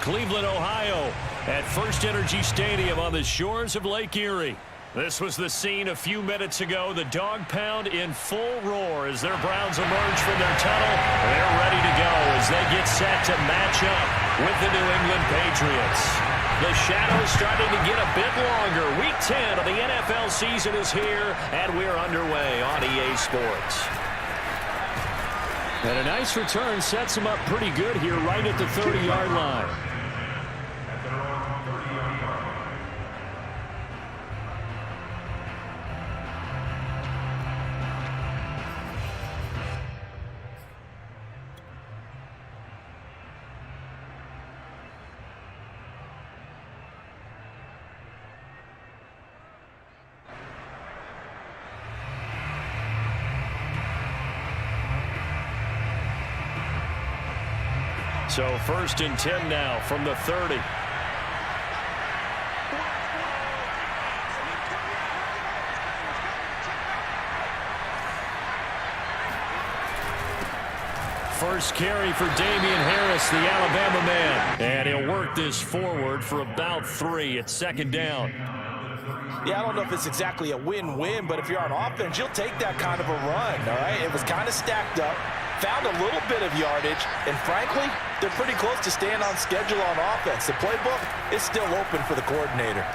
Cleveland, Ohio, at First Energy Stadium on the shores of Lake Erie. This was the scene a few minutes ago. The dog pound in full roar as their Browns emerge from their tunnel. They're ready to go as they get set to match up with the New England Patriots. The shadow's starting to get a bit longer. Week 10 of the NFL season is here, and we're underway on EA Sports. And a nice return sets him up pretty good here right at the 30-yard line. So 1st and 10 now from the 30. First carry for Damian Harris, the Alabama man. And he'll work this forward for about 3. It's 2nd down. Yeah, I don't know if it's exactly a win-win, but if you're on offense, you'll take that kind of a run, all right? It was kind of stacked up, found a little bit of yardage, and frankly, they're pretty close to staying on schedule on offense. The playbook is still open for the coordinator.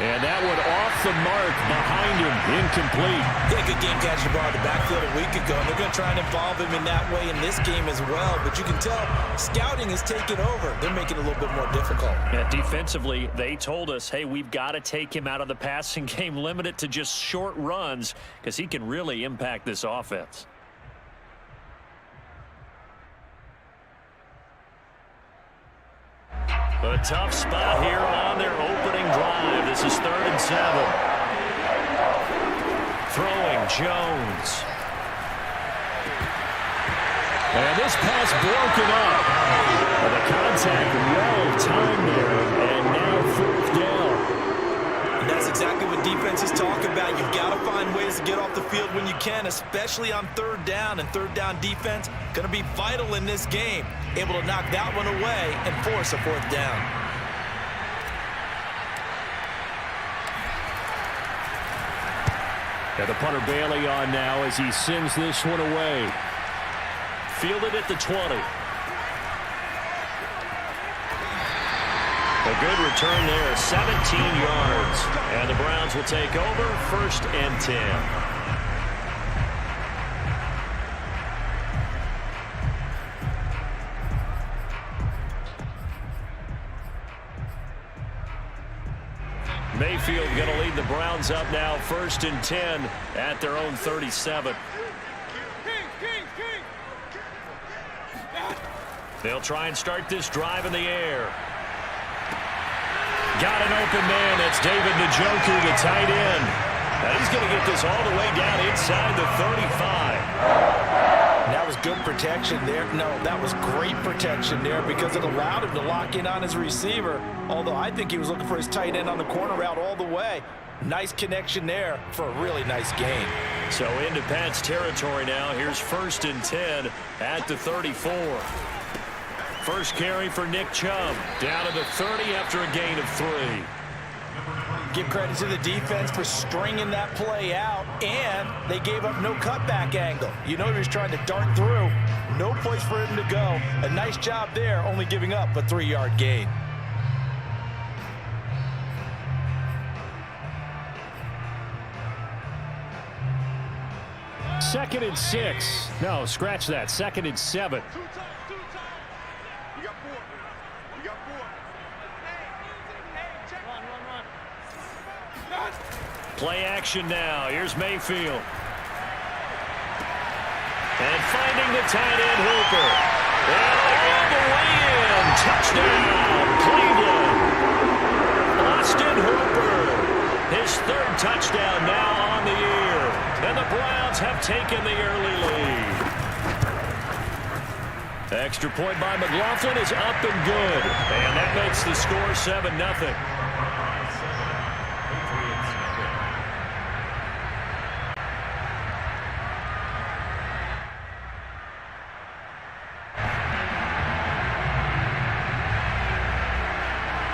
And that one off the mark behind him, incomplete. Yeah, good game catching the ball in the backfield a week ago, and they're going to try and involve him in that way in this game as well. But you can tell scouting is taking over. They're making it a little bit more difficult. Yeah, defensively, they told us, hey, we've got to take him out of the passing game, limit it to just short runs, because he can really impact this offense. A tough spot here on their opening drive. This is 3rd and 7. Throwing Jones. And this pass broken up. And the contact well timed there. And now 4th down. And that's exactly what defenses talk about. You've got to find ways to get off the field when you can, especially on 3rd down. And 3rd down defense going to be vital in this game. Able to knock that one away and force a 4th down. And the punter Bailey on now as he sends this one away. Fielded at the 20. A good return there, 17 yards. And the Browns will take over, 1st and 10. Mayfield going to lead the Browns up now, 1st and 10 at their own 37. They'll try and start this drive in the air. Got an open man. That's David Njoku, the tight end. Now he's going to get this all the way down inside the 35. That was good protection there. No, that was great protection there because it allowed him to lock in on his receiver, although I think he was looking for his tight end on the corner route all the way. Nice connection there for a really nice gain. So into Pat's territory now. Here's 1st and 10 at the 34. First carry for Nick Chubb. Down to the 30 after a gain of 3. Give credit to the defense for stringing that play out, and they gave up no cutback angle. You know he was trying to dart through. No place for him to go. A nice job there, only giving up a 3-yard gain. Second and 6. No, scratch that. 2nd and 7. Play action now. Here's Mayfield. And finding the tight end, Hooper. And all the way in. Touchdown, Cleveland. Austin Hooper. His 3rd touchdown now on the year. And the Browns have taken the early lead. Extra point by McLaughlin is up and good. And that makes the score 7-0.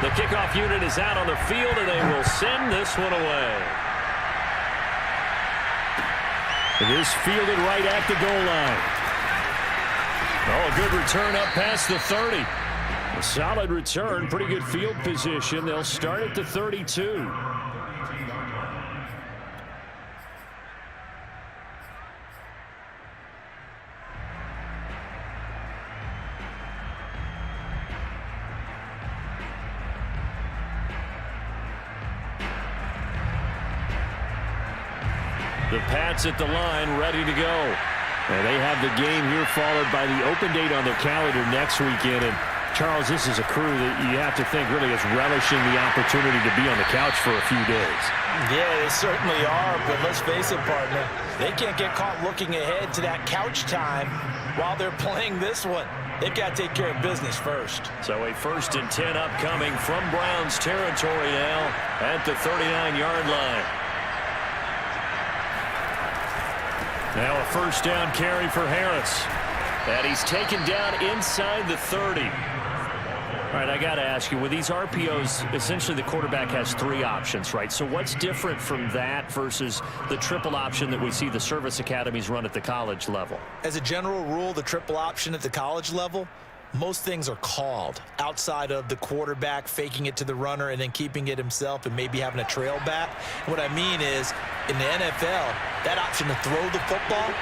The kickoff unit is out on the field, and they will send this one away. It is fielded right at the goal line. Oh, a good return up past the 30. A solid return, pretty good field position. They'll start at the 32. The Pats at the line, ready to go. And they have the game here followed by the open date on their calendar next weekend. And Charles, this is a crew that you have to think really is relishing the opportunity to be on the couch for a few days. Yeah, they certainly are, but let's face it, partner, they can't get caught looking ahead to that couch time while they're playing this one. They've got to take care of business first. So a 1st and 10 upcoming from Browns territory now at the 39-yard line. Now a 1st down carry for Harris. And he's taken down inside the 30. All right, I got to ask you, with these RPOs, essentially the quarterback has 3 options, right? So what's different from that versus the triple option that we see the service academies run at the college level? As a general rule, the triple option at the college level, most things are called outside of the quarterback faking it to the runner and then keeping it himself and maybe having a trail back. What I mean is, in the NFL, that option to throw the football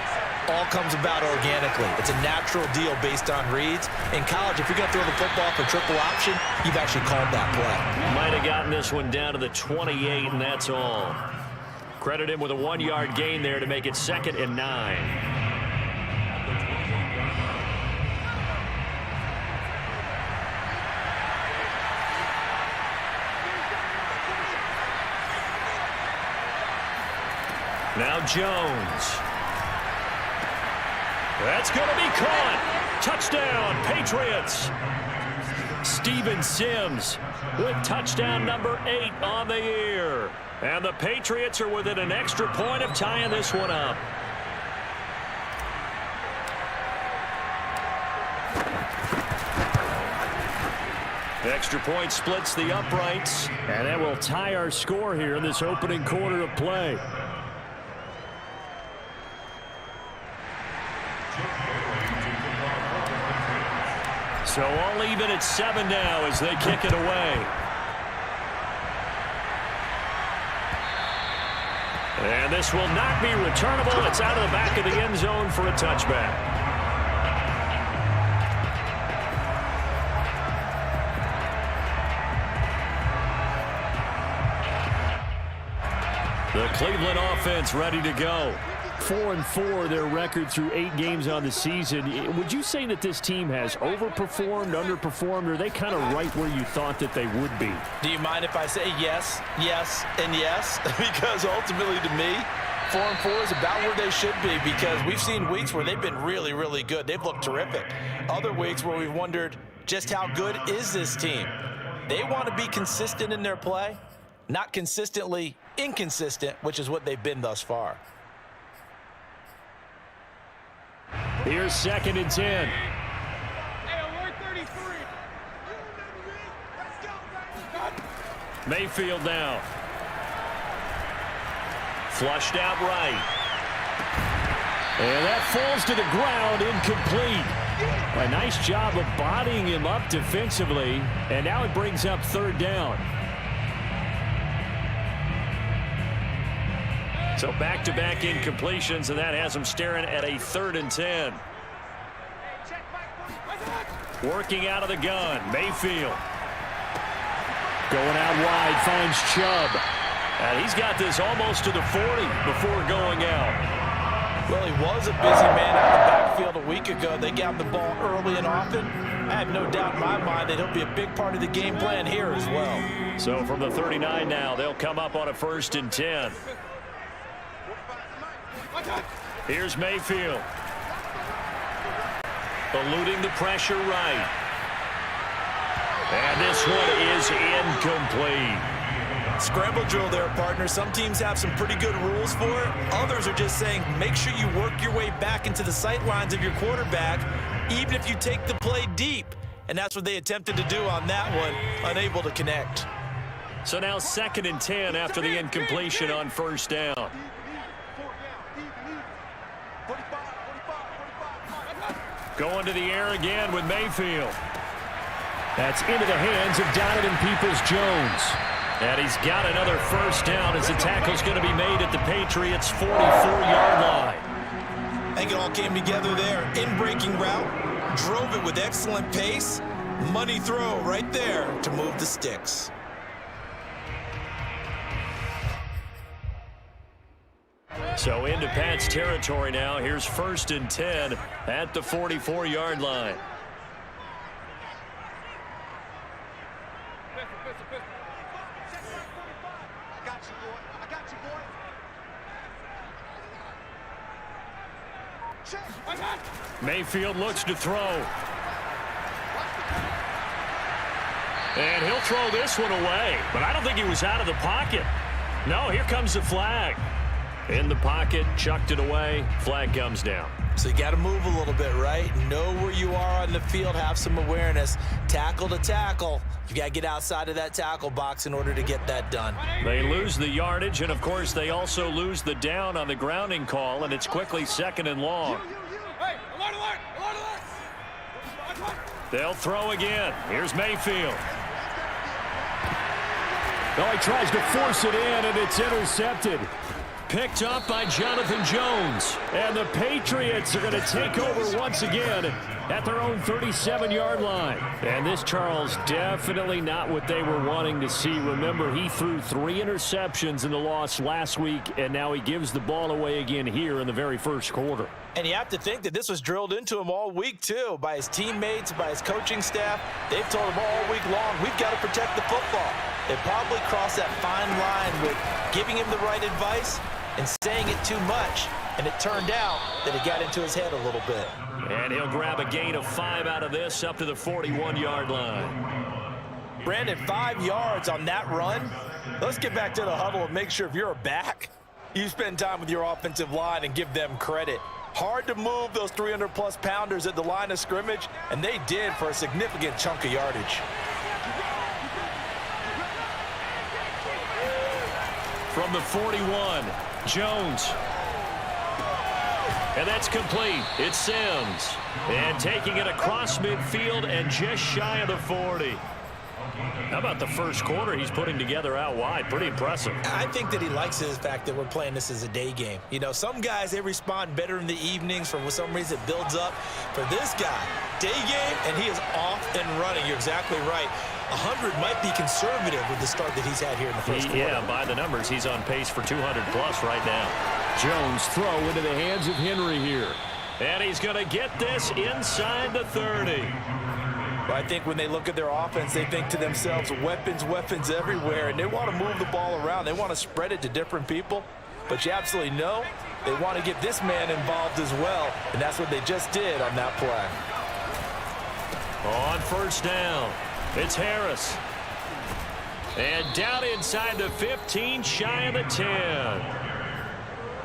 all comes about organically. It's a natural deal based on reads. In college, if you're going to throw the football for triple option, you've actually called that play. Might have gotten this one down to the 28, and that's all. Credit him with a 1-yard gain there to make it 2nd and 9. Now Jones. That's going to be caught. Touchdown, Patriots. Steven Sims with touchdown number 8 on the year. And the Patriots are within an extra point of tying this one up. The extra point splits the uprights, and that will tie our score here in this opening quarter of play. So all even at 7 now as they kick it away. And this will not be returnable. It's out of the back of the end zone for a touchback. The Cleveland offense ready to go. 4-4 their record through 8 games on the season. Would you say that this team has overperformed, underperformed, or are they kind of right where you thought that they would be? Do you mind if I say yes, yes, and yes? Because ultimately to me, 4-4 is about where they should be, because we've seen weeks where they've been really, really good. They've looked terrific. Other weeks where we've wondered just how good is this team. They want to be consistent in their play, not consistently inconsistent, which is what they've been thus far. Here's 2nd and 10. Mayfield now. Flushed out right. And that falls to the ground, incomplete. A nice job of bodying him up defensively. And now it brings up 3rd down. So back-to-back incompletions, and that has them staring at a 3rd and 10. Working out of the gun, Mayfield. Going out wide, finds Chubb. And he's got this almost to the 40 before going out. Well, he was a busy man out of the backfield a week ago. They got him the ball early and often. I have no doubt in my mind that he'll be a big part of the game plan here as well. So from the 39 now, they'll come up on a 1st and 10. Here's Mayfield. Eluding the pressure right. And this one is incomplete. Scramble drill there, partner. Some teams have some pretty good rules for it. Others are just saying make sure you work your way back into the sight lines of your quarterback, even if you take the play deep. and that's what they attempted to do on that one, unable to connect. So now 2nd and 10 after the incompletion on first down. Going to the air again with Mayfield. That's into the hands of Donovan Peoples-Jones. And he's got another first down as the tackle's going to be made at the Patriots' 44-yard line. I think it all came together there. In-breaking route, drove it with excellent pace. Money throw right there to move the sticks. So into Pat's territory now. Here's 1st and 10 at the 44-yard line. Mayfield looks to throw. And he'll throw this one away. But I don't think he was out of the pocket. No, here comes the flag. In the pocket, chucked it away. Flag comes down. So you got to move a little bit, right? Know where you are on the field, have some awareness. Tackle to tackle. You got to get outside of that tackle box in order to get that done. They lose the yardage, and of course they also lose the down on the grounding call, and it's quickly 2nd and long. They'll throw again. Here's Mayfield. Oh, he tries to force it in, and it's intercepted. Picked up by Jonathan Jones. And the Patriots are going to take over once again at their own 37-yard line. And this, Charles, definitely not what they were wanting to see. Remember, he threw 3 interceptions in the loss last week, and now he gives the ball away again here in the very first quarter. And you have to think that this was drilled into him all week, too, by his teammates, by his coaching staff. They've told him all week long, we've got to protect the football. They probably crossed that fine line with giving him the right advice and saying it too much, and it turned out that it got into his head a little bit. And he'll grab a gain of 5 out of this up to the 41-yard line. Brandon, 5 yards on that run. Let's get back to the huddle and make sure if you're a back, you spend time with your offensive line and give them credit. Hard to move those 300-plus pounders at the line of scrimmage, and they did for a significant chunk of yardage. From the 41, Jones. And that's complete. It's Sims. And taking it across midfield and just shy of the 40. How about the first quarter he's putting together out wide? Pretty impressive. I think that he likes the fact that we're playing this as a day game. You know, some guys, they respond better in the evenings. For some reason, it builds up. For this guy, day game, and he is off and running. You're exactly right. 100 might be conservative with the start that he's had here in the first quarter. Yeah, by the numbers, he's on pace for 200-plus right now. Jones throw into the hands of Henry here. And he's going to get this inside the 30. Well, I think when they look at their offense, they think to themselves, weapons, weapons everywhere, and they want to move the ball around. They want to spread it to different people. But you absolutely know they want to get this man involved as well, and that's what they just did on that play. On first down, it's Harris. And down inside the 15, shy of the 10.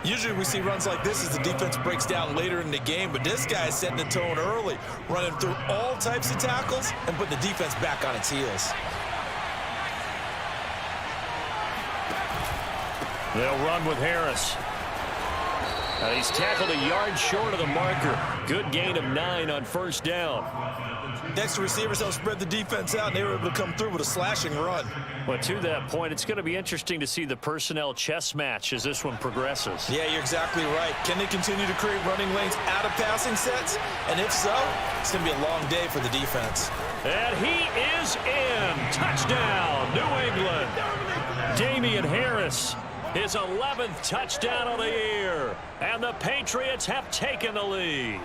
Usually we see runs like this as the defense breaks down later in the game, but this guy is setting the tone early, running through all types of tackles and putting the defense back on its heels. They'll run with Harris. He's tackled a yard short of the marker. Good gain of 9 on first down. Next receivers helped spread the defense out, and they were able to come through with a slashing run. But to that point, it's going to be interesting to see the personnel chess match as this one progresses. Yeah, you're exactly right. Can they continue to create running lanes out of passing sets? And if so, it's going to be a long day for the defense. And he is in. Touchdown, New England. Damian Harris, his 11th touchdown of the year. And the Patriots have taken the lead.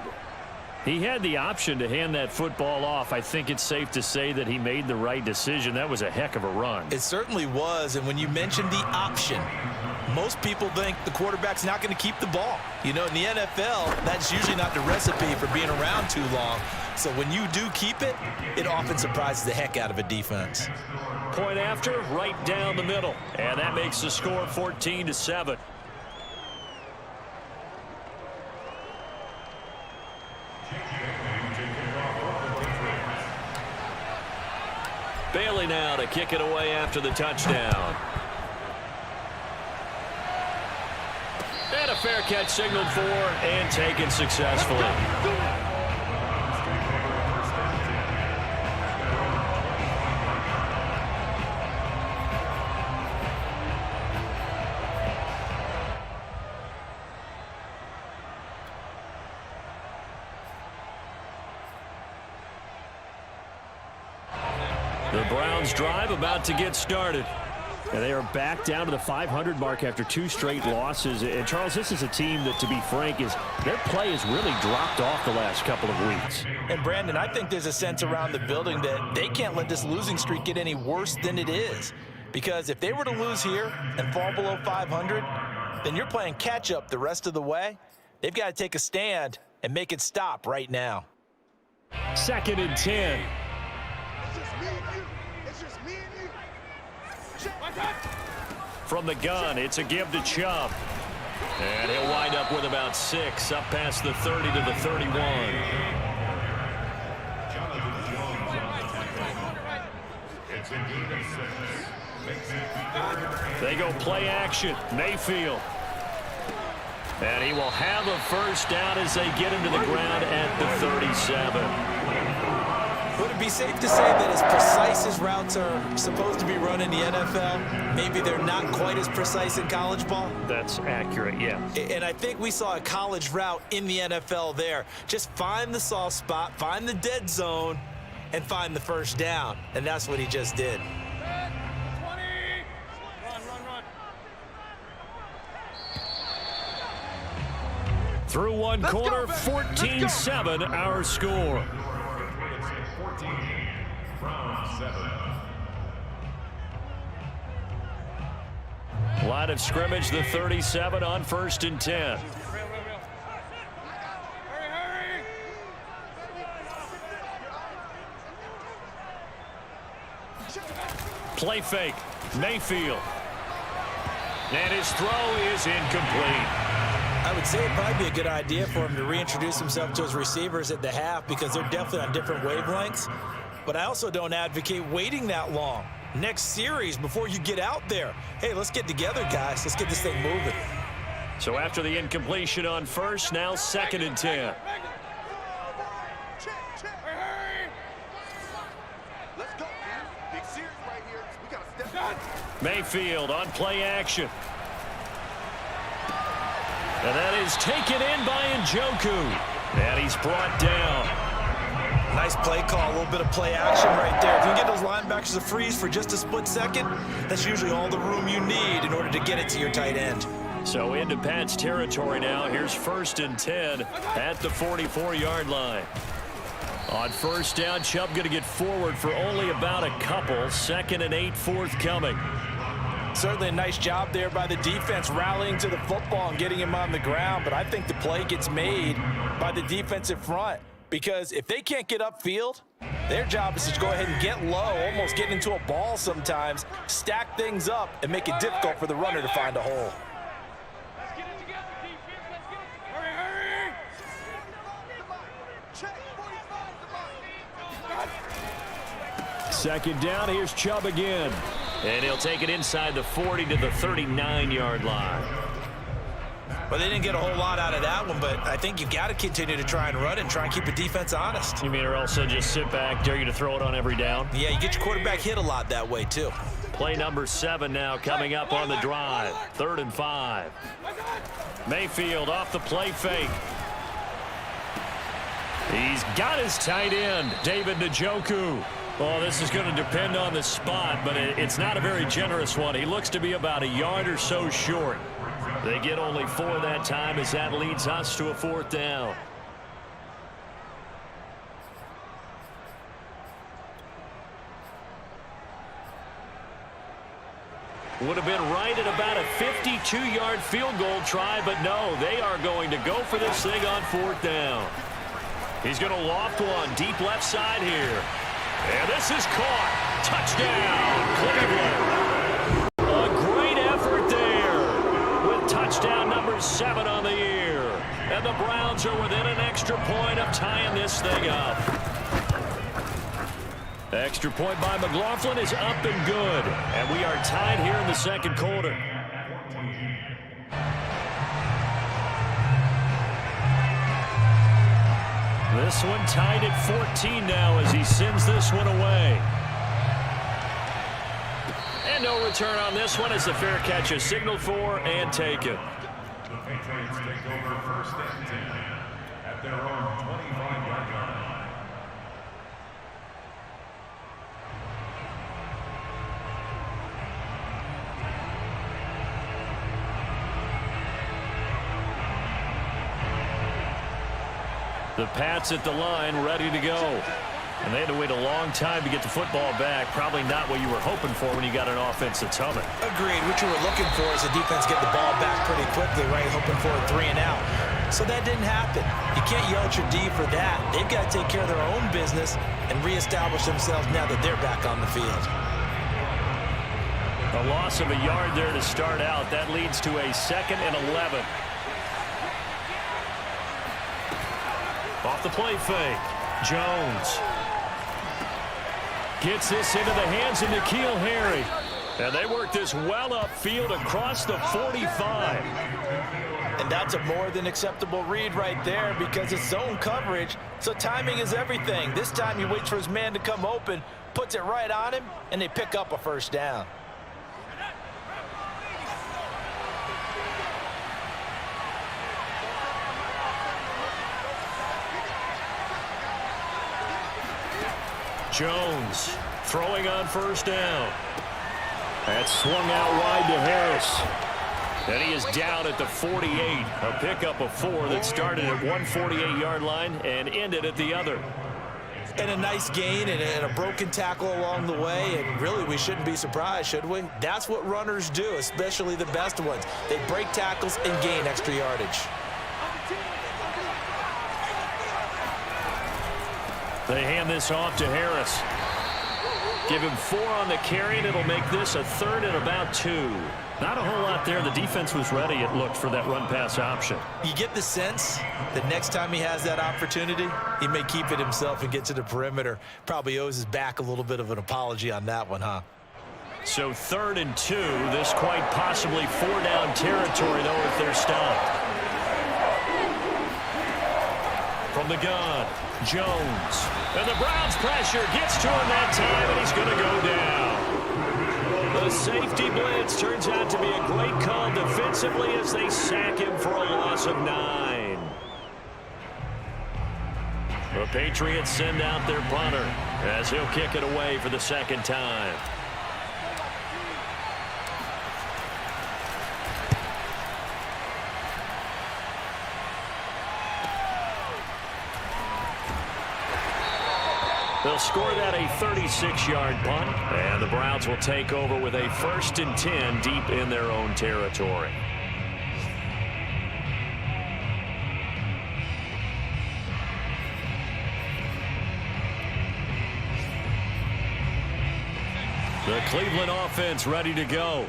He had the option to hand that football off. I think it's safe to say that he made the right decision. That was a heck of a run. It certainly was, and when you mentioned the option, most people think the quarterback's not going to keep the ball. You know, in the NFL, that's usually not the recipe for being around too long. So when you do keep it, it often surprises the heck out of a defense. Point after, right down the middle. And that makes the score 14-7. Bailey now to kick it away after the touchdown. And a fair catch signaled for and taken successfully. The Browns drive about to get started. And they are back down to the 500 mark after 2 straight losses. And, Charles, this is a team that, to be frank, their play has really dropped off the last couple of weeks. And, Brandon, I think there's a sense around the building that they can't let this losing streak get any worse than it is. Because if they were to lose here and fall below 500, then you're playing catch-up the rest of the way. They've got to take a stand and make it stop right now. 2nd and 10. From the gun, it's a give to Chubb. And he'll wind up with about 6, up past the 30 to the 31. They go play action. Mayfield. And he will have a first down as they get him to the ground at the 37. Would it be safe to say that as precise as routes are supposed to be run in the NFL, maybe they're not quite as precise in college ball? That's accurate, yeah. And I think we saw a college route in the NFL there. Just find the soft spot, find the dead zone, and find the first down. And that's what he just did. 20. Run. Through one corner, 14-7 our score. Line of scrimmage, the 37 on 1st and 10. Hurry. Play fake. Mayfield. And his throw is incomplete. I would say it'd probably be a good idea for him to reintroduce himself to his receivers at the half because they're definitely on different wavelengths. But I also don't advocate waiting that long. Next series before you get out there. Hey, let's get together, guys. Let's get this thing moving. So after the incompletion on 1st, now 2nd and 10. Let's go, man. Big series right here. We got to step. Mayfield on play action. And that is taken in by Njoku. And he's brought down. Nice play call, a little bit of play action right there. If you can get those linebackers to freeze for just a split second, that's usually all the room you need in order to get it to your tight end. So into Pat's territory now. Here's 1st and 10 at the 44-yard line. On 1st down, Chubb going to get forward for only about a couple. 2nd and 8 forthcoming. Certainly a nice job there by the defense rallying to the football and getting him on the ground, but I think the play gets made by the defensive front. Because if they can't get upfield, their job is to go ahead and get low, almost get into a ball sometimes, stack things up, and make it difficult for the runner to find a hole. Let's get it together, defense. Let's get it. Hurry. Check. 2nd down, here's Chubb again. And he'll take it inside the 40 to the 39-yard line. Well, they didn't get a whole lot out of that one, but I think you've got to continue to try and run and try and keep the defense honest. You mean or else they'll just sit back, dare you to throw it on every down? Yeah, you get your quarterback hit a lot that way, too. Play number 7 now coming up on the drive. 3rd and 5. Mayfield off the play fake. He's got his tight end, David Njoku. Well, this is going to depend on the spot, but it's not a very generous one. He looks to be about a yard or so short. They get only 4 that time as that leads us to a 4th down. Would have been right at about a 52-yard field goal try, but no, they are going to go for this thing on 4th down. He's going to loft one deep left side here. And this is caught. Touchdown, Cleveland. A great effort there with touchdown number 7 on the year. And the Browns are within an extra point of tying this thing up. Extra point by McLaughlin is up and good. And we are tied here in the second quarter. This one tied at 14 now as he sends this one away. And no return on this one as the fair catch is signaled for and taken. The Patriots take over first and 10 at their own 25-yard line. The Pats at the line, ready to go. And they had to wait a long time to get the football back. Probably not what you were hoping for when you got an offense that's humming. Agreed. What you were looking for is the defense get the ball back pretty quickly, right? Hoping for a 3 and out. So that didn't happen. You can't yell at your D for that. They've got to take care of their own business and reestablish themselves now that they're back on the field. A loss of a yard there to start out. That leads to a 2nd and 11. Off the play fake. Jones gets this into the hands of N'Keal Harry. And they work this well upfield across the 45. And that's a more than acceptable read right there because it's zone coverage, so timing is everything. This time he waits for his man to come open, puts it right on him, and they pick up a first down. Jones throwing on first down. That's swung out wide to Harris. And he is down at the 48. A pickup of 4 that started at 148-yard line and ended at the other. And a nice gain and a broken tackle along the way. And really, we shouldn't be surprised, should we? That's what runners do, especially the best ones. They break tackles and gain extra yardage. They hand this off to Harris. Give him 4 on the carry, and it'll make this a 3rd and about 2. Not a whole lot there. The defense was ready, it looked, for that run-pass option. You get the sense that next time he has that opportunity, he may keep it himself and get to the perimeter. Probably owes his back a little bit of an apology on that one, huh? So 3rd and 2. This quite possibly 4-down territory, though, if they're stopped. From the gun, Jones. And the Browns pressure gets to him that time, and he's going to go down. The safety blitz turns out to be a great call defensively as they sack him for a loss of 9. The Patriots send out their punter as he'll kick it away for the 2nd time. They'll score that a 36-yard punt, and the Browns will take over with a 1st and 10 deep in their own territory. The Cleveland offense ready to go.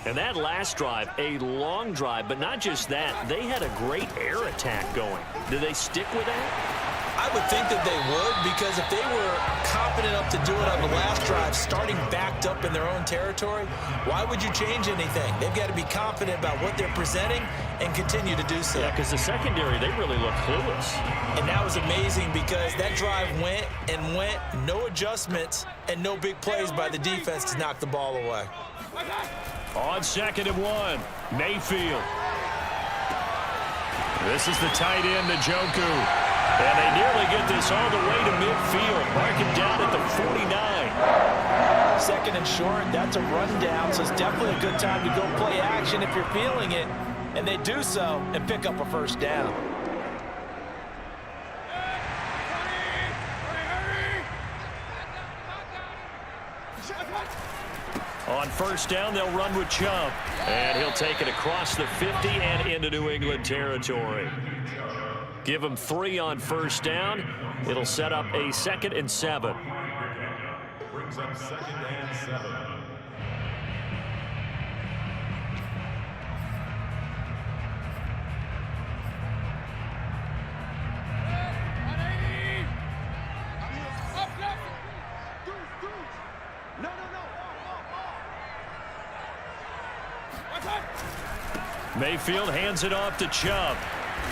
And that last drive, a long drive, but not just that. They had a great air attack going. Do they stick with that? I would think that they would, because if they were confident enough to do it on the last drive, starting backed up in their own territory, why would you change anything? They've got to be confident about what they're presenting and continue to do so. Yeah, because the secondary, they really look clueless. And that was amazing because that drive went and went, no adjustments, and no big plays by the defense to knock the ball away. On 2nd and 1, Mayfield. This is the tight end, Njoku. And they nearly get this all the way to midfield. Mark it down at the 49. 2nd and short, that's a rundown, so it's definitely a good time to go play action if you're feeling it. And they do so and pick up a first down. On first down, they'll run with Chubb. And he'll take it across the 50 and into New England territory. Give him 3 on first down. It'll set up a 2nd and 7. Brings up 2nd and 7. Mayfield hands it off to Chubb.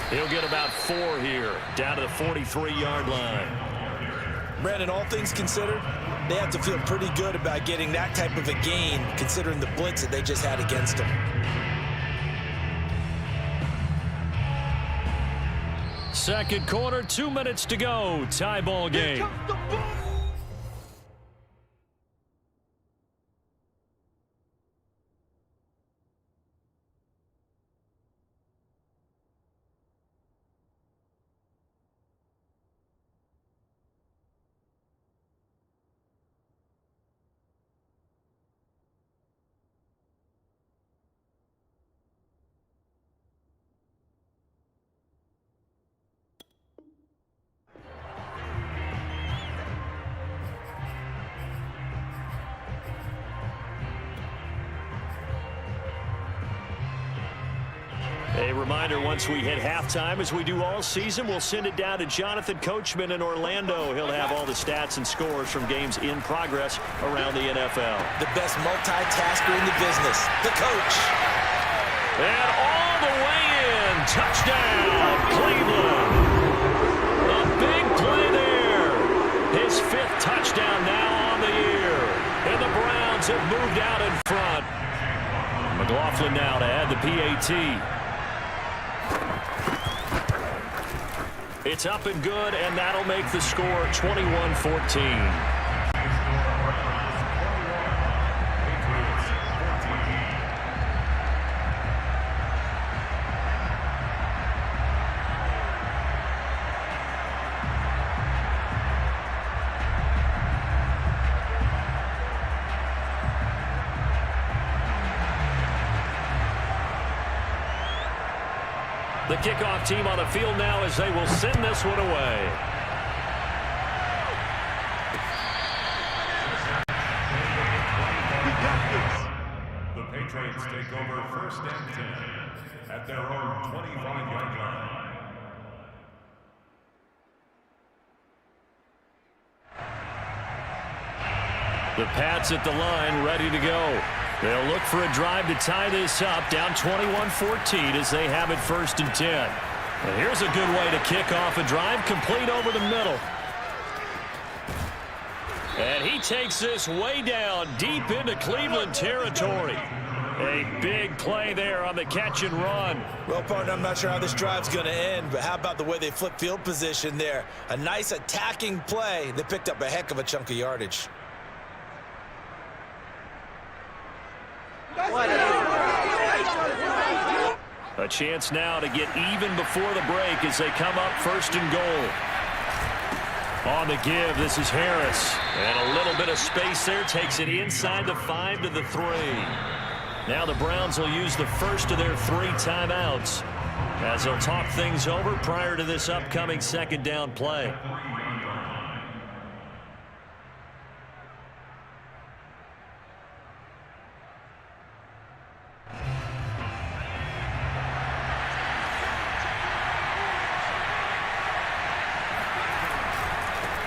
He'll get about 4 here, down to the 43-yard line. Brandon, all things considered, they have to feel pretty good about getting that type of a gain, considering the blitz that they just had against them. Second quarter, 2 minutes to go. Tie ball game. A reminder, once we hit halftime, as we do all season, we'll send it down to Jonathan Coachman in Orlando. He'll have all the stats and scores from games in progress around the NFL. The best multitasker in the business, the coach. And all the way in. Touchdown, Cleveland. A big play there. His 5th touchdown now on the year. And the Browns have moved out in front. McLaughlin now to add the PAT. It's up and good, and that'll make the score 21-14. The kickoff team on the field now as they will send this one away. The Patriots take over 1st and 10 at their own 25-yard line. The Pats at the line, ready to go. They'll look for a drive to tie this up, down 21-14 as they have it 1st and 10. And here's a good way to kick off a drive, complete over the middle. And he takes this way down, deep into Cleveland territory. A big play there on the catch and run. Well, partner, I'm not sure how this drive's going to end, but how about the way they flip field position there? A nice attacking play. They picked up a heck of a chunk of yardage. A chance now to get even before the break as they come up 1st and goal. On the give, this is Harris. And a little bit of space there, takes it inside the 5 to the 3. Now the Browns will use the first of their 3 timeouts as they'll talk things over prior to this upcoming 2nd down play.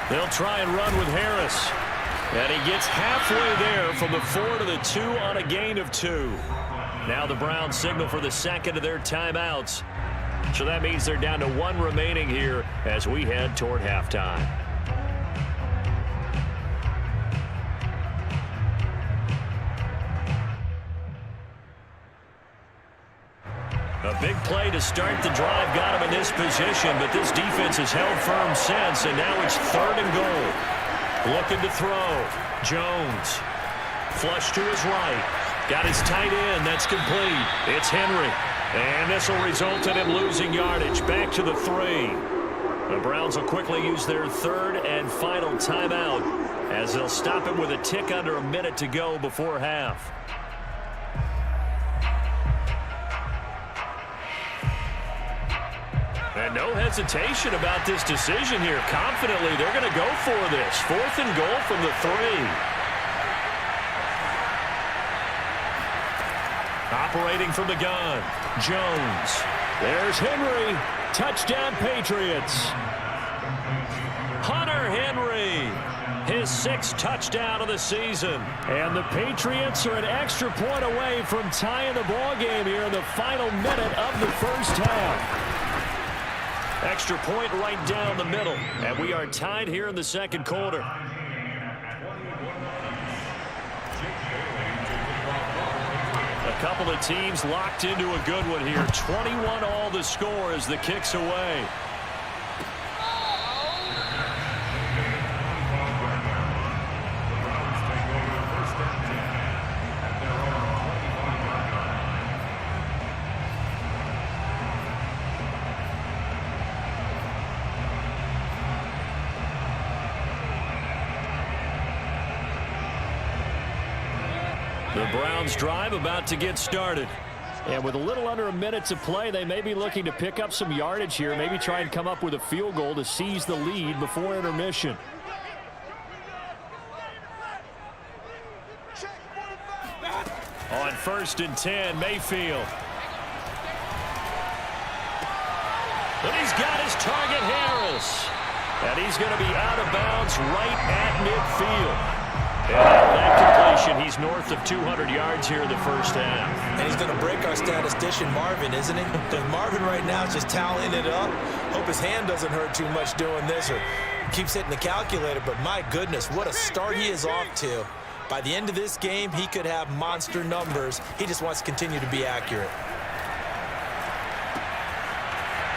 They'll try and run with Harris. And he gets halfway there from the 4 to the 2 on a gain of 2. Now the Browns signal for the 2nd of their timeouts. So that means they're down to 1 remaining here as we head toward halftime. A big play to start the drive got him in this position, but this defense has held firm since, and now it's 3rd and goal. Looking to throw. Jones. Flush to his right. Got his tight end. That's complete. It's Henry. And this will result in him losing yardage. Back to the 3. The Browns will quickly use their 3rd and final timeout as they'll stop him with a tick under a minute to go before half. And no hesitation about this decision here. Confidently, they're going to go for this. 4th and goal from the 3. Operating from the gun, Jones. There's Henry. Touchdown, Patriots. Hunter Henry. His 6th touchdown of the season. And the Patriots are an extra point away from tying the ball game here in the final minute of the first half. Extra point right down the middle. And we are tied here in the second quarter. A couple of teams locked into a good one here. 21 all the score as the kick's away. The Browns drive about to get started. And with a little under a minute to play, they may be looking to pick up some yardage here, maybe try and come up with a field goal to seize the lead before intermission. On 1st and 10, Mayfield. And he's got his target, Harris. And he's going to be out of bounds right at midfield. And that completion, he's north of 200 yards here in the first half. And he's going to break our statistician Marvin, isn't he? Because Marvin right now is just tallying it up. Hope his hand doesn't hurt too much doing this or keeps hitting the calculator. But my goodness, what a start he is off to. By the end of this game, he could have monster numbers. He just wants to continue to be accurate.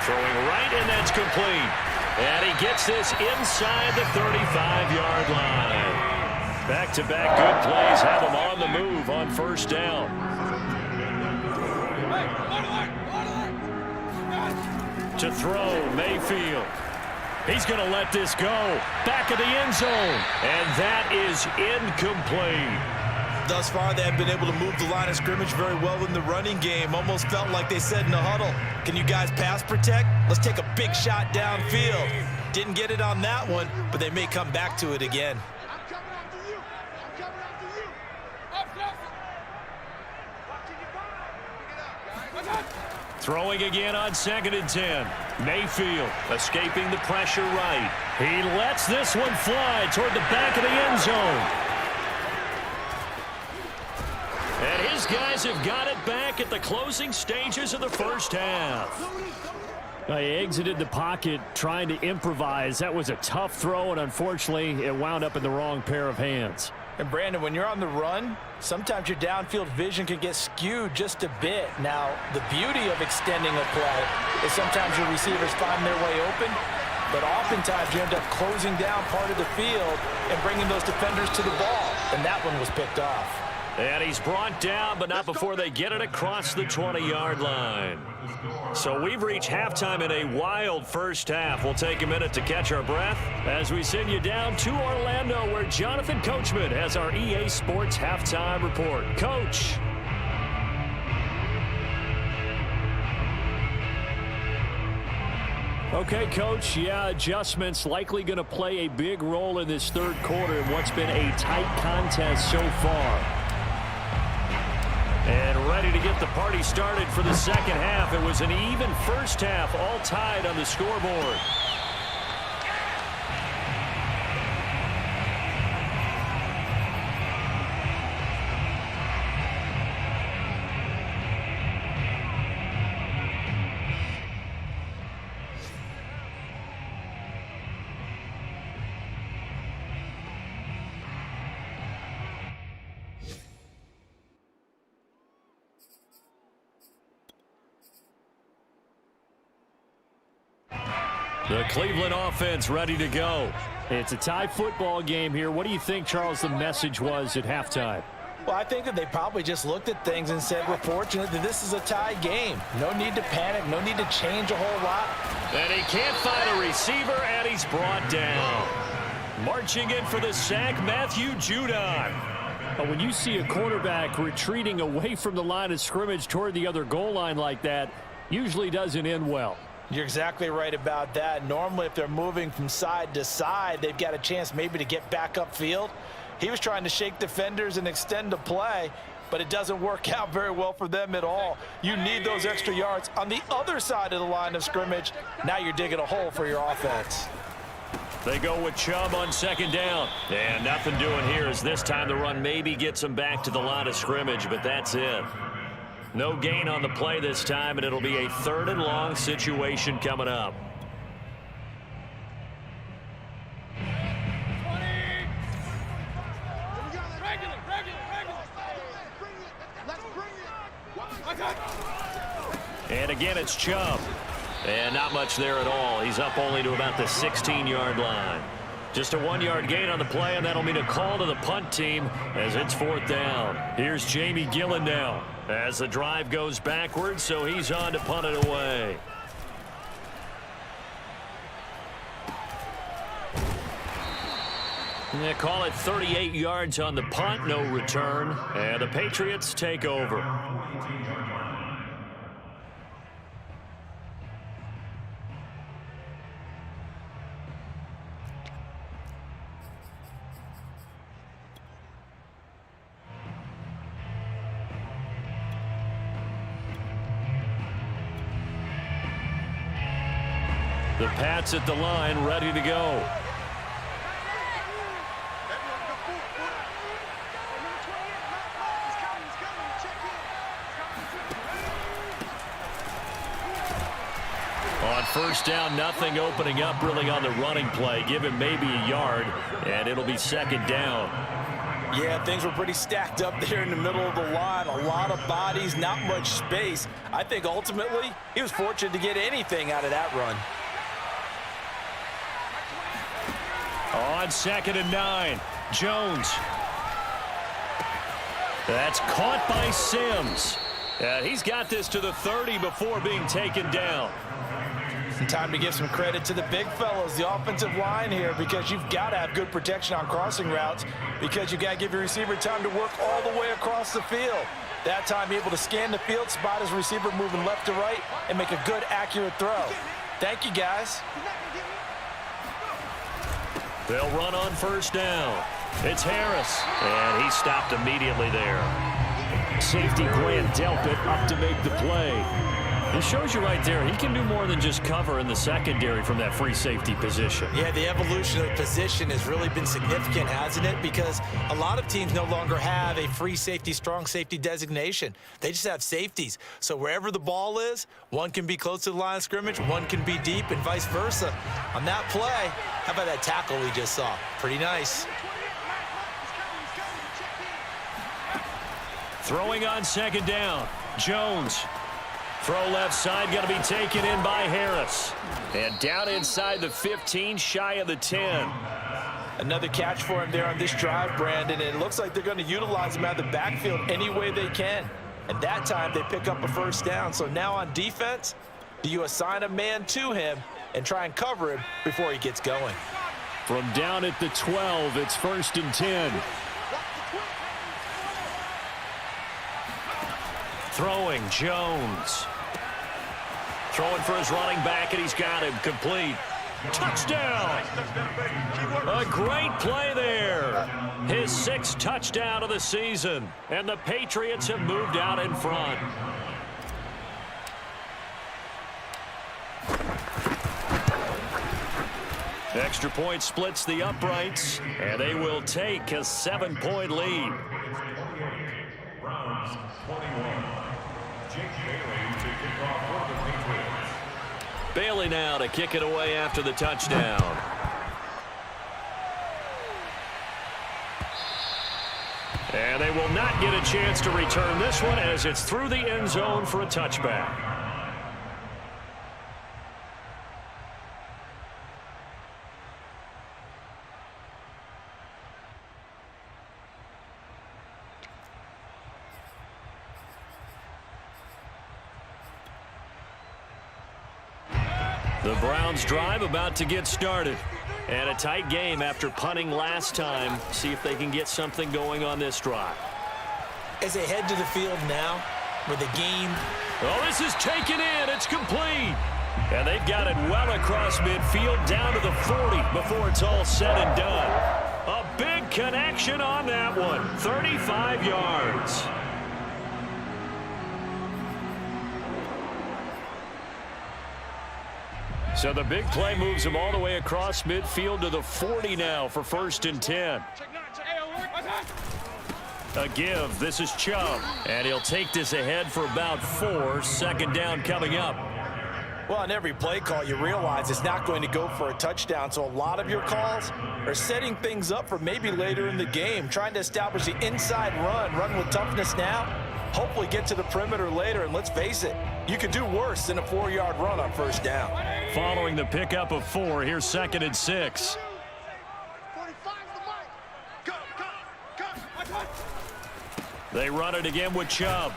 Throwing right, and that's complete. And he gets this inside the 35-yard line. Back-to-back good plays have him on the move on 1st down. To throw, Mayfield. He's going to let this go. Back of the end zone. And that is incomplete. Thus far, they have been able to move the line of scrimmage very well in the running game. Almost felt like they said in the huddle, can you guys pass protect? Let's take a big shot downfield. Didn't get it on that one, but they may come back to it again. Throwing again on 2nd and 10. Mayfield escaping the pressure right. He lets this one fly toward the back of the end zone. And his guys have got it back at the closing stages of the first half. He exited the pocket trying to improvise. That was a tough throw, and unfortunately, it wound up in the wrong pair of hands. And Brandon, when you're on the run, sometimes your downfield vision can get skewed just a bit. Now, the beauty of extending a play is sometimes your receivers find their way open, but oftentimes you end up closing down part of the field and bringing those defenders to the ball. And that one was picked off. And he's brought down, but not before they get it across the 20-yard line. So we've reached halftime in a wild first half. We'll take a minute to catch our breath as we send you down to Orlando, where Jonathan Coachman has our EA Sports halftime report. Coach. Okay, Coach, adjustments likely going to play a big role in this third quarter in what's been a tight contest so far. And ready to get the party started for the second half. It was an even first half, all tied on the scoreboard. The Cleveland offense ready to go. It's a tie football game here. What do you think, Charles, the message was at halftime? Well, I think that they probably just looked at things and said, we're fortunate that this is a tie game. No need to panic. No need to change a whole lot. And he can't find a receiver, and he's brought down. Marching in for the sack, Matthew Judon. But when you see a quarterback retreating away from the line of scrimmage toward the other goal line like that, usually doesn't end well. You're exactly right about that. Normally, if they're moving from side to side, they've got a chance maybe to get back upfield. He was trying to shake defenders and extend the play, but it doesn't work out very well for them at all. You need those extra yards on the other side of the line of scrimmage. Now you're digging a hole for your offense. They go with Chubb on second down. And nothing doing here as this time the run maybe gets them back to the line of scrimmage, but that's it. No gain on the play this time, and it'll be a 3rd and long situation coming up. And again, it's Chubb. And not much there at all. He's up only to about the 16-yard line. Just a 1-yard gain on the play, and that'll mean a call to the punt team as it's 4th down. Here's Jamie Gillen now as the drive goes backwards, so he's on to punt it away. They call it 38 yards on the punt, no return, and the Patriots take over. The Pats at the line, ready to go. On first down, nothing opening up really on the running play. Give him maybe a yard, and it'll be 2nd down. Yeah, things were pretty stacked up there in the middle of the line. A lot of bodies, not much space. I think ultimately he was fortunate to get anything out of that run. On 2nd and 9, Jones. That's caught by Sims. He's got this to the 30 before being taken down. Time to give some credit to the big fellows, the offensive line here, because you've got to have good protection on crossing routes because you've got to give your receiver time to work all the way across the field. That time, able to scan the field, spot his receiver moving left to right, and make a good, accurate throw. Thank you, guys. They'll run on first down. It's Harris, and he stopped immediately there. Safety Grant Delpit up to make the play. It shows you right there, he can do more than just cover in the secondary from that free safety position. Yeah, the evolution of the position has really been significant, hasn't it? Because a lot of teams no longer have a free safety, strong safety designation. They just have safeties. So wherever the ball is, one can be close to the line of scrimmage, one can be deep, and vice versa. On that play, how about that tackle we just saw? Pretty nice. Throwing on 2nd down, Jones. Throw left side, going to be taken in by Harris. And down inside the 15, shy of the 10. Another catch for him there on this drive, Brandon. And it looks like they're going to utilize him out of the backfield any way they can. And that time they pick up a first down. So now on defense, do you assign a man to him and try and cover him before he gets going? From down at the 12, it's 1st and 10. Throwing, Jones. Throwing for his running back, and he's got him complete. Touchdown! A great play there. His 6th touchdown of the season, and the Patriots have moved out in front. Extra point splits the uprights, and they will take a 7-point lead. Browns 21. Jake Bailey to kick off for the Patriots. Bailey now to kick it away after the touchdown. And they will not get a chance to return this one as it's through the end zone for a touchback. The Browns drive about to get started. And a tight game after punting last time. See if they can get something going on this drive. As they head to the field now, where the game... Oh, this is taken in. It's complete. And they've got it well across midfield down to the 40 before it's all said and done. A big connection on that one. 35 yards. So the big play moves him all the way across midfield to the 40 now for 1st and 10. A give. This is Chubb. And he'll take this ahead for about 4. 2nd down coming up. Well, on every play call, you realize it's not going to go for a touchdown. So a lot of your calls are setting things up for maybe later in the game, trying to establish the inside run with toughness now, hopefully get to the perimeter later. And let's face it, you could do worse than a 4-yard run on 1st down. Following the pickup of 4, here's 2nd and 6. They run it again with Chubb.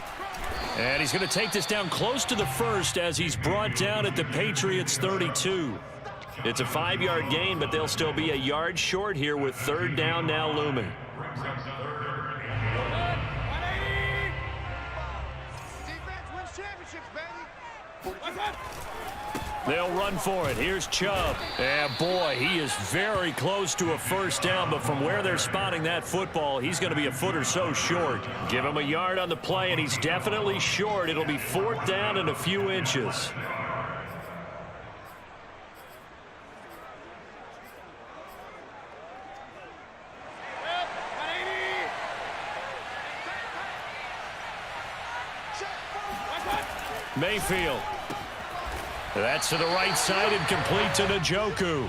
And he's going to take this down close to the 1st as he's brought down at the Patriots 32. It's a 5-yard gain, but they'll still be a yard short here with 3rd down now looming. They'll run for it. Here's Chubb. And boy, he is very close to a 1st down, but from where they're spotting that football, he's going to be a foot or so short. Give him a yard on the play, and he's definitely short. It'll be 4th down and a few inches. Mayfield. That's to the right side and complete to Njoku.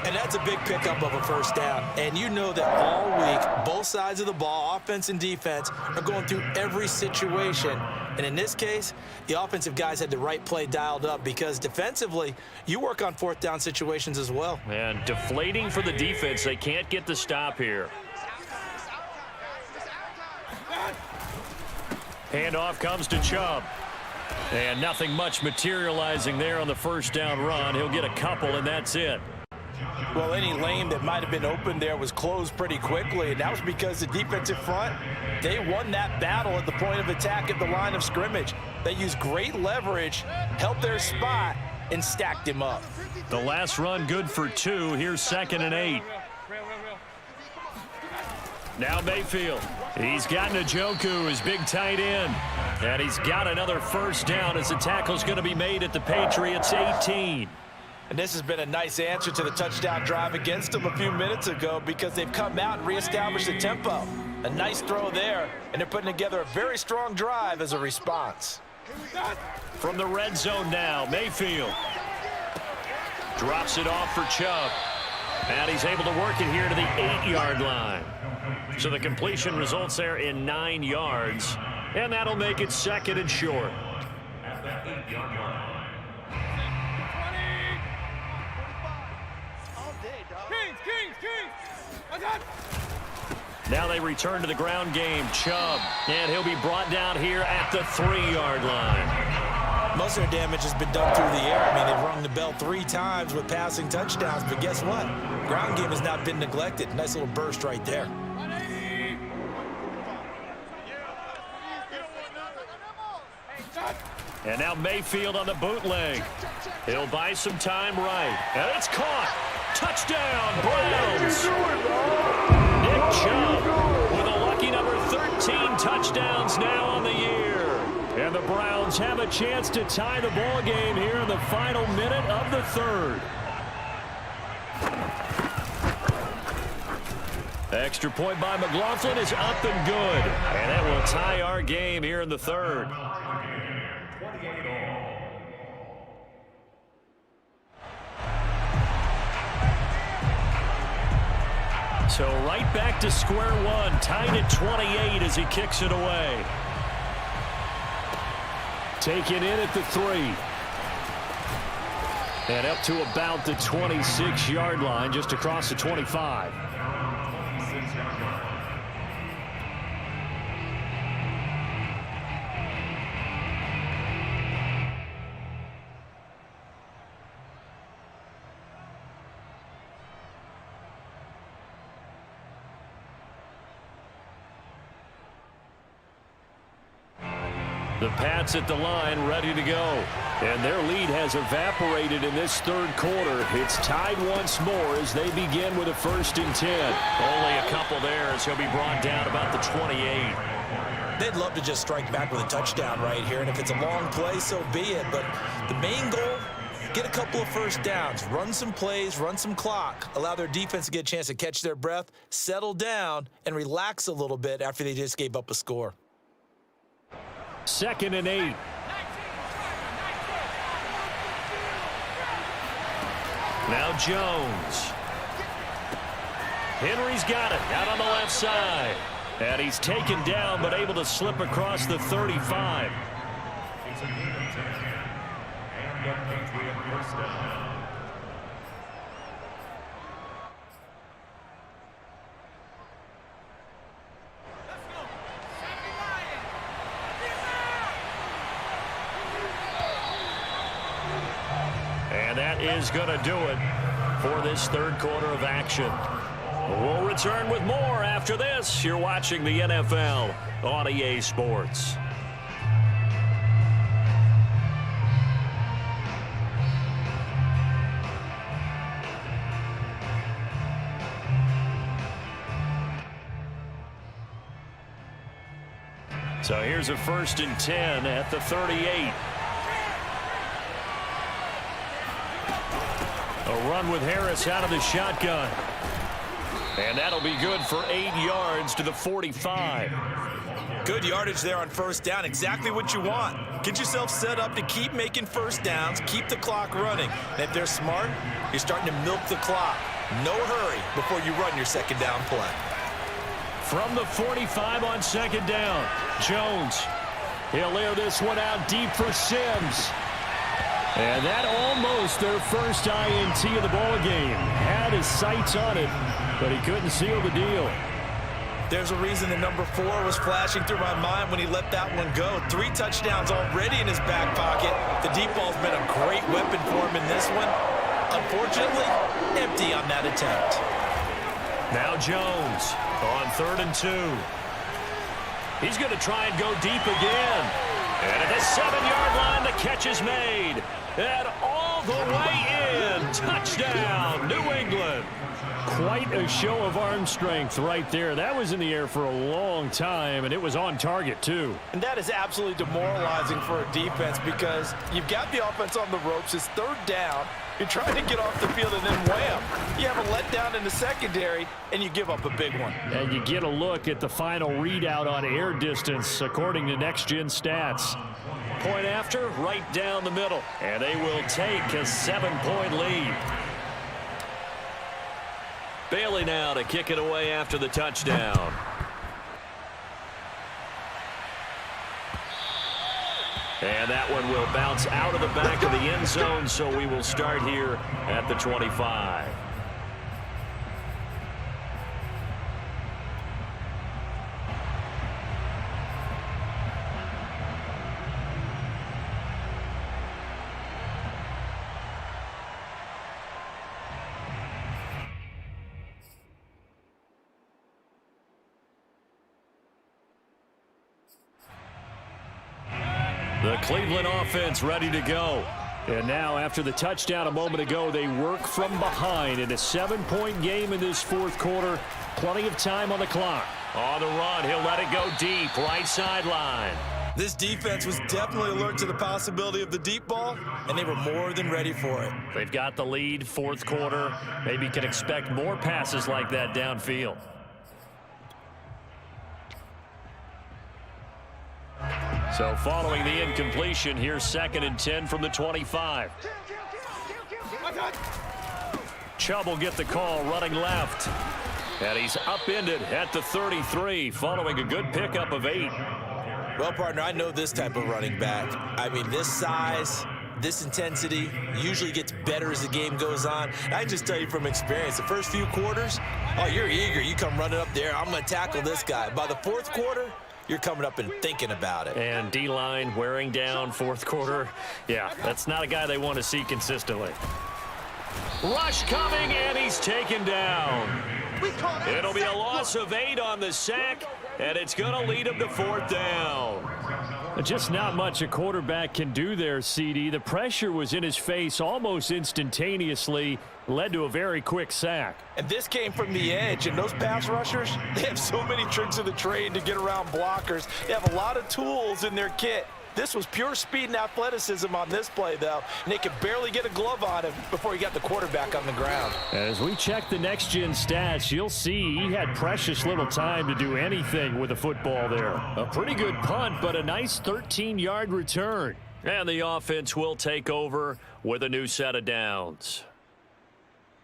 And that's a big pickup of a 1st down. And you know that all week, both sides of the ball, offense and defense, are going through every situation. And in this case, the offensive guys had the right play dialed up because defensively, you work on 4th down situations as well. And deflating for the defense. They can't get the stop here. Handoff comes to Chubb. And nothing much materializing there on the 1st down run. He'll get a couple, and that's it. Well, any lane that might have been open there was closed pretty quickly, and that was because the defensive front, they won that battle at the point of attack at the line of scrimmage. They used great leverage, held their spot, and stacked him up. The last run good for 2. Here's 2nd and 8. Now Mayfield. He's got Njoku, his big tight end. And he's got another 1st down as the tackle's going to be made at the Patriots 18. And this has been a nice answer to the touchdown drive against them a few minutes ago because they've come out and reestablished the tempo. A nice throw there, and they're putting together a very strong drive as a response. From the red zone now, Mayfield. Drops it off for Chubb. And he's able to work it here to the 8-yard line. So the completion results there in 9 yards. And that'll make it 2nd and short. At the 8-yard line. Now they return to the ground game. Chubb. And he'll be brought down here at the 3-yard line. Most of their damage has been done through the air. I mean, they've rung the bell 3 times with passing touchdowns. But guess what? Ground game has not been neglected. Nice little burst right there. And now Mayfield on the bootleg. He'll buy some time right. And it's caught. Touchdown, Browns. Nick Chubb with a lucky number 13 touchdowns now on the year. And the Browns have a chance to tie the ball game here in the final minute of the 3rd. Extra point by McLaughlin is up and good. And that will tie our game here in the 3rd. So right back to square one, tied at 28 as he kicks it away. Taken in at the 3. And up to about the 26-yard line, just across the 25. The Pats at the line, ready to go. And their lead has evaporated in this 3rd quarter. It's tied once more as they begin with a 1st and 10. Only a couple there as he'll be brought down about the 28. They'd love to just strike back with a touchdown right here. And if it's a long play, so be it. But the main goal, get a couple of first downs, run some plays, run some clock, allow their defense to get a chance to catch their breath, settle down, and relax a little bit after they just gave up a score. 2nd and 8. Now Jones. Henry's got it out on the left side. And he's taken down but able to slip across the 35. It's a game of 10. And a Patriot first down. And that is going to do it for this third quarter of action. We'll return with more after this. You're watching the NFL on EA Sports. So here's a 1st and 10 at the 38. A run with Harris out of the shotgun. And that'll be good for 8 yards to the 45. Good yardage there on first down. Exactly what you want. Get yourself set up to keep making first downs, keep the clock running. And if they're smart, you're starting to milk the clock. No hurry before you run your second down play. From the 45 on 2nd down, Jones. He'll air this one out deep for Sims. And that almost their first INT of the ball game. Had his sights on it, but he couldn't seal the deal. There's a reason the number 4 was flashing through my mind when he let that one go. 3 touchdowns already in his back pocket. The deep ball's been a great weapon for him in this one. Unfortunately, empty on that attempt. Now Jones on 3rd and 2. He's going to try and go deep again. And at the 7-yard line, the catch is made. And all the way in. Touchdown, New England. Quite a show of arm strength right there. That was in the air for a long time, and it was on target, too. And that is absolutely demoralizing for a defense because you've got the offense on the ropes. It's 3rd down. You're trying to get off the field, and then wham, you have a letdown in the secondary, and you give up a big one. And you get a look at the final readout on air distance, according to Next Gen Stats. Point after, right down the middle. And they will take a 7-point lead. Bailey now to kick it away after the touchdown. And that one will bounce out of the back of the end zone, so we will start here at the 25. The Cleveland offense ready to go. And now, after the touchdown a moment ago, they work from behind in a 7-point game in this 4th quarter. Plenty of time on the clock. On the run, he'll let it go deep, right sideline. This defense was definitely alert to the possibility of the deep ball, and they were more than ready for it. They've got the lead, 4th quarter. Maybe can expect more passes like that downfield. So following the incompletion, here's 2nd and 10 from the 25. Chubb will get the call running left. And he's upended at the 33 following a good pickup of 8. Well, partner, I know this type of running back. I mean, this size, this intensity usually gets better as the game goes on. I can just tell you from experience, the first few quarters, oh, you're eager. You come running up there, I'm going to tackle this guy. By the 4th quarter, you're coming up and thinking about it. And D-line wearing down 4th quarter. Yeah, that's not a guy they want to see consistently. Rush coming, and he's taken down. It'll be a loss of 8 on the sack, and it's going to lead him to 4th down. Just not much a quarterback can do there, CD. The pressure was in his face almost instantaneously, led to a very quick sack. And this came from the edge, and those pass rushers, they have so many tricks of the trade to get around blockers. They have a lot of tools in their kit. This was pure speed and athleticism on this play, though, and they could barely get a glove on him before he got the quarterback on the ground. As we check the next-gen stats, you'll see he had precious little time to do anything with the football there. A pretty good punt, but a nice 13-yard return. And the offense will take over with a new set of downs.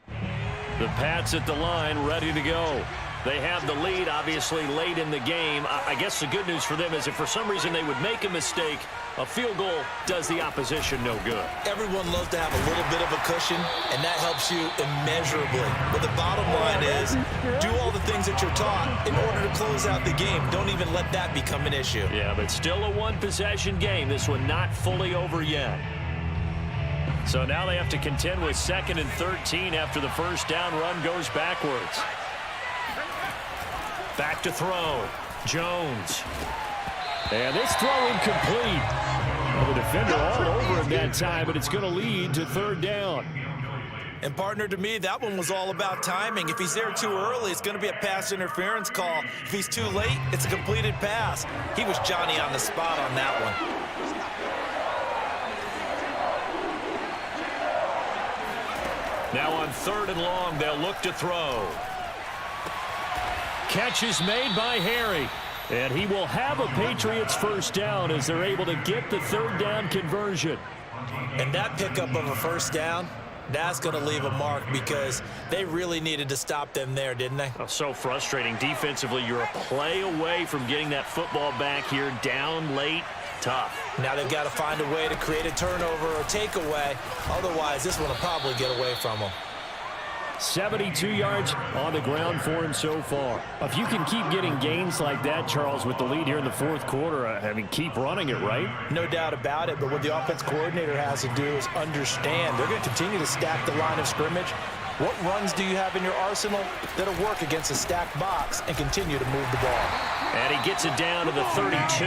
The Pats at the line, ready to go. They have the lead, obviously, late in the game. I guess the good news for them is if for some reason they would make a mistake, a field goal does the opposition no good. Everyone loves to have a little bit of a cushion, and that helps you immeasurably. But the bottom line is, do all the things that you're taught in order to close out the game. Don't even let that become an issue. Yeah, but still a one-possession game. This one not fully over yet. So now they have to contend with 2nd and 13 after the first down run goes backwards. Back to throw. Jones. And this throw incomplete. Well, the defender all over him that time, but it's going to lead to 3rd down. And, partner, to me, that one was all about timing. If he's there too early, it's going to be a pass interference call. If he's too late, it's a completed pass. He was Johnny on the spot on that one. Now on 3rd and long, they'll look to throw. Catch is made by Harry. And he will have a Patriots first down as they're able to get the 3rd down conversion. And that pickup of a first down, that's going to leave a mark because they really needed to stop them there, didn't they? Oh, so frustrating. Defensively, you're a play away from getting that football back here down late. Tough. Now they've got to find a way to create a turnover or takeaway. Otherwise, this one will probably get away from them. 72 yards on the ground for him so far. If you can keep getting gains like that, Charles, with the lead here in the 4th quarter, I mean, keep running it, right? No doubt about it, but what the offense coordinator has to do is understand they're going to continue to stack the line of scrimmage. What runs do you have in your arsenal that'll work against a stacked box and continue to move the ball? And he gets it down to the 32.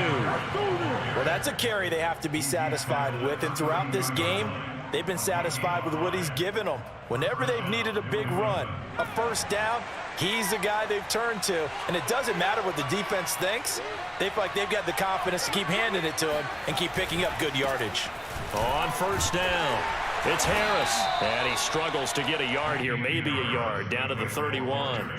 Well, that's a carry they have to be satisfied with, and throughout this game, they've been satisfied with what he's given them. Whenever they've needed a big run, a first down, he's the guy they've turned to. And it doesn't matter what the defense thinks. They feel like they've got the confidence to keep handing it to him and keep picking up good yardage. On first down, it's Harris. And he struggles to get a yard here, maybe a yard, down to the 31.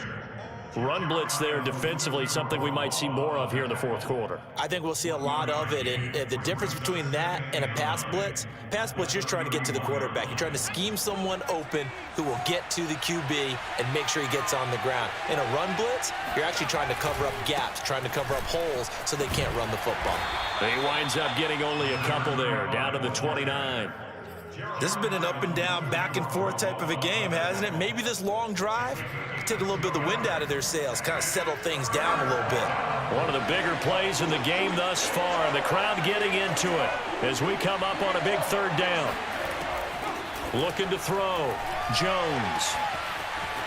Run blitz there defensively, something we might see more of here in the 4th quarter. I think we'll see a lot of it, and the difference between that and a pass blitz, you're just trying to get to the quarterback. You're trying to scheme someone open who will get to the QB and make sure he gets on the ground. In a run blitz, you're actually trying to cover up gaps, trying to cover up holes so they can't run the football. He winds up getting only a couple there, down to the 29. This has been an up and down, back and forth type of a game, hasn't it? Maybe this long drive take a little bit of the wind out of their sails, kind of settle things down a little bit. One of the bigger plays in the game thus far, and the crowd getting into it as we come up on a big 3rd down. Looking to throw. Jones.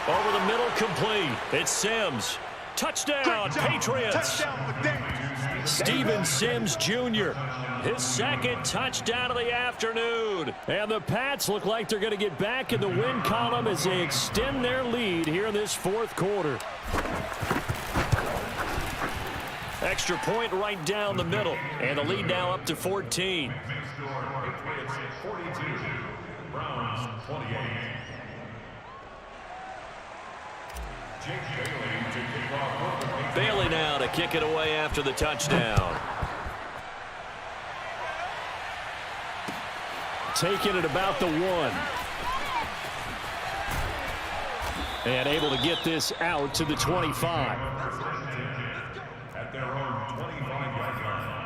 Over the middle, complete. It's Sims. Touchdown, Patriots. Touchdown for Daniels. Steven Sims Jr., his 2nd touchdown of the afternoon. And the Pats look like they're going to get back in the win column as they extend their lead here in this 4th quarter. Extra point right down the middle, and the lead now up to 14. Patriots 42, Browns 28. Jake Bailey to kick off. Bailey now to kick it away after the touchdown. Taking it about the 1. And able to get this out to the 25. At their own 25-yard line.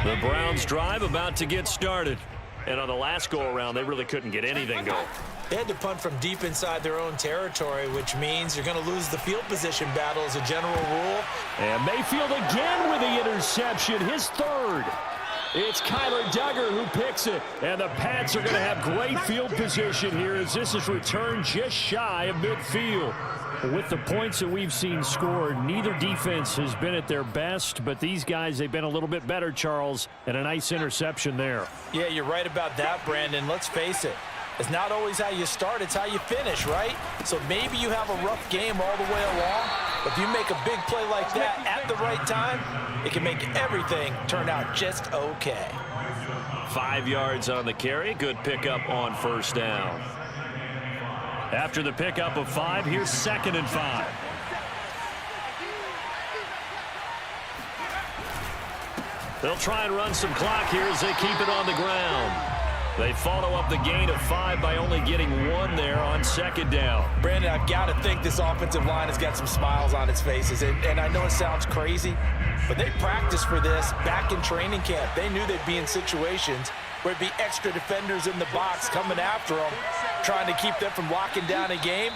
The Browns drive about to get started. And on the last go-around, they really couldn't get anything going. They had to punt from deep inside their own territory, which means you're going to lose the field position battle as a general rule. And Mayfield again with the interception, his 3rd. It's Kyler Duggar who picks it. And the Pats are going to have great field position here as this is returned just shy of midfield. With the points that we've seen scored, neither defense has been at their best, but these guys, they've been a little bit better, Charles, and a nice interception there. Yeah, you're right about that, Brandon. Let's face it. It's not always how you start, it's how you finish, right? So maybe you have a rough game all the way along, but if you make a big play like that at the right time, it can make everything turn out just okay. 5 yards on the carry. Good pickup on first down. After the pickup of 5, here's 2nd and 5. They'll try and run some clock here as they keep it on the ground. They follow up the gain of 5 by only getting 1 there on 2nd down. Brandon, I've got to think this offensive line has got some smiles on its faces. And I know it sounds crazy, but they practiced for this back in training camp. They knew they'd be in situations where it'd be extra defenders in the box coming after them, trying to keep them from locking down a game.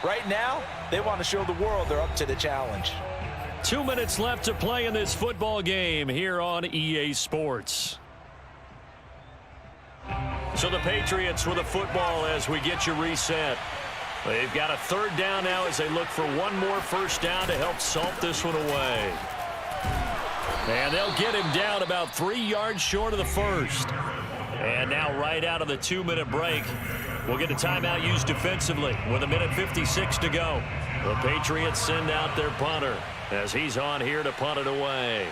Right now, they want to show the world they're up to the challenge. 2 minutes left to play in this football game here on EA Sports. So the Patriots with a football as we get you reset. They've got a 3rd down now as they look for 1 more first down to help salt this one away. And they'll get him down about 3 yards short of the first. And now right out of the 2-minute break, we'll get a timeout used defensively with 1:56 to go. The Patriots send out their punter as he's on here to punt it away.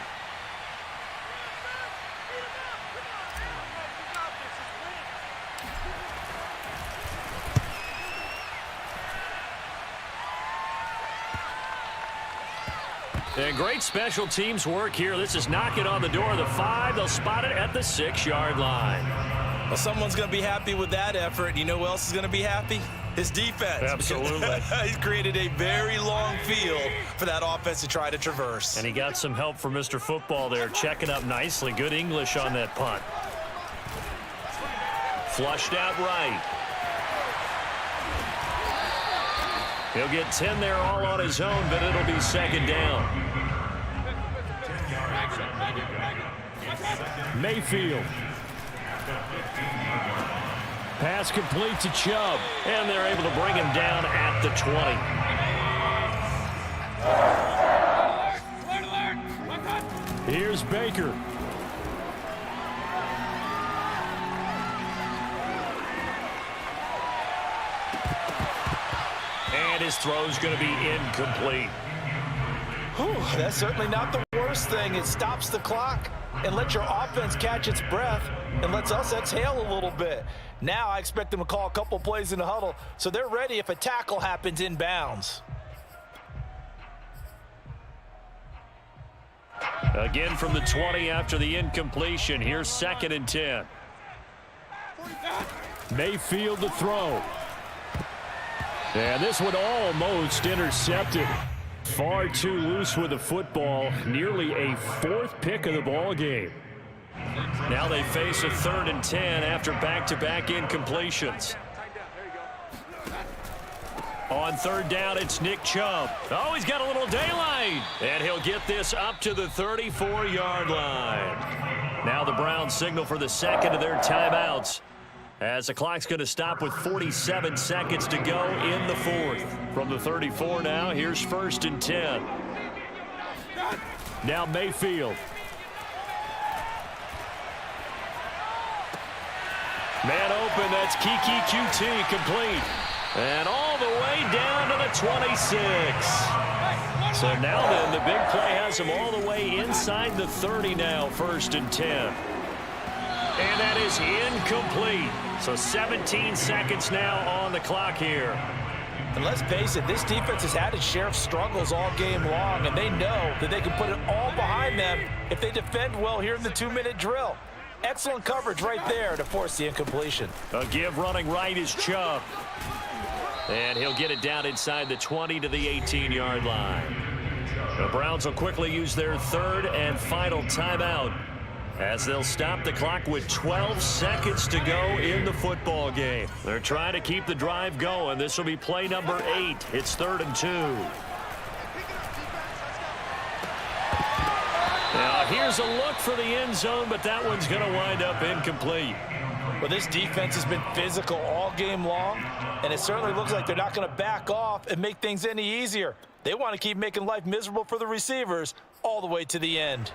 And great special teams work here. This is knocking on the door of the 5. They'll spot it at the 6-yard line. Well, someone's going to be happy with that effort. You know who else is going to be happy? His defense. Absolutely. He's created a very long field for that offense to try to traverse. And he got some help from Mr. Football there, checking up nicely. Good English on that punt. Flushed out right. He'll get 10 there all on his own, but it'll be 2nd down. Mayfield. Pass complete to Chubb. And they're able to bring him down at the 20. Here's Baker. And his throw's going to be incomplete. Whew, that's certainly not the worst thing. It stops the clock and lets your offense catch its breath and lets us exhale a little bit. Now I expect them to call a couple plays in the huddle so they're ready if a tackle happens inbounds. Again from the 20 after the incompletion. Here's 2nd and 10. Mayfield to throw. And this one almost intercepted. Far too loose with the football. Nearly a 4th pick of the ball game. Now they face a 3rd and 10 after back-to-back incompletions. On 3rd down, it's Nick Chubb. Oh, he's got a little daylight. And he'll get this up to the 34-yard line. Now the Browns signal for the 2nd of their timeouts, as the clock's going to stop with 47 seconds to go in the 4th. From the 34 now, here's 1st and 10. Now Mayfield. Man open, that's Kiki QT complete. And all the way down to the 26. So now then, the big play has him all the way inside the 30 now, 1st and 10. And that is incomplete. So 17 seconds now on the clock here. And let's face it, this defense has had its share of struggles all game long, and they know that they can put it all behind them if they defend well here in the 2-minute drill. Excellent coverage right there to force the incompletion. A give running right is Chubb. And he'll get it down inside the 20 to the 18-yard line. The Browns will quickly use their 3rd and final timeout, as they'll stop the clock with 12 seconds to go in the football game. They're trying to keep the drive going. This will be play number 8. It's 3rd and 2. Now here's Here's a look for the end zone, but that one's going to wind up incomplete. Well, this defense has been physical all game long, and it certainly looks like they're not going to back off and make things any easier. They want to keep making life miserable for the receivers all the way to the end.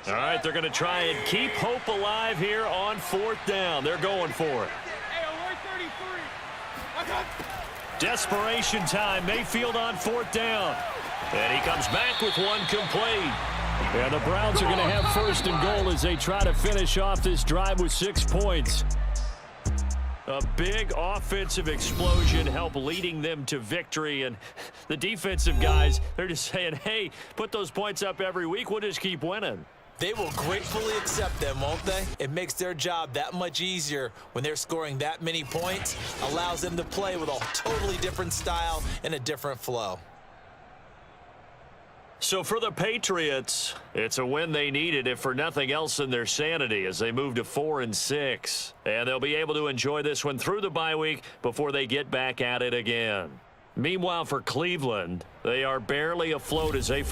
All right, they're going to try and keep hope alive here on 4th down. They're going for it. Desperation time. Mayfield on 4th down. And he comes back with one complete. And the Browns are going to have 1st and goal as they try to finish off this drive with 6 points. A big offensive explosion helped leading them to victory. And the defensive guys, they're just saying, hey, put those points up every week. We'll just keep winning. They will gratefully accept them, won't they? It makes their job that much easier when they're scoring that many points. Allows them to play with a totally different style and a different flow. So for the Patriots, it's a win they needed, if for nothing else than their sanity, as they move to 4-6. And they'll be able to enjoy this one through the bye week before they get back at it again. Meanwhile, for Cleveland, they are barely afloat as they fall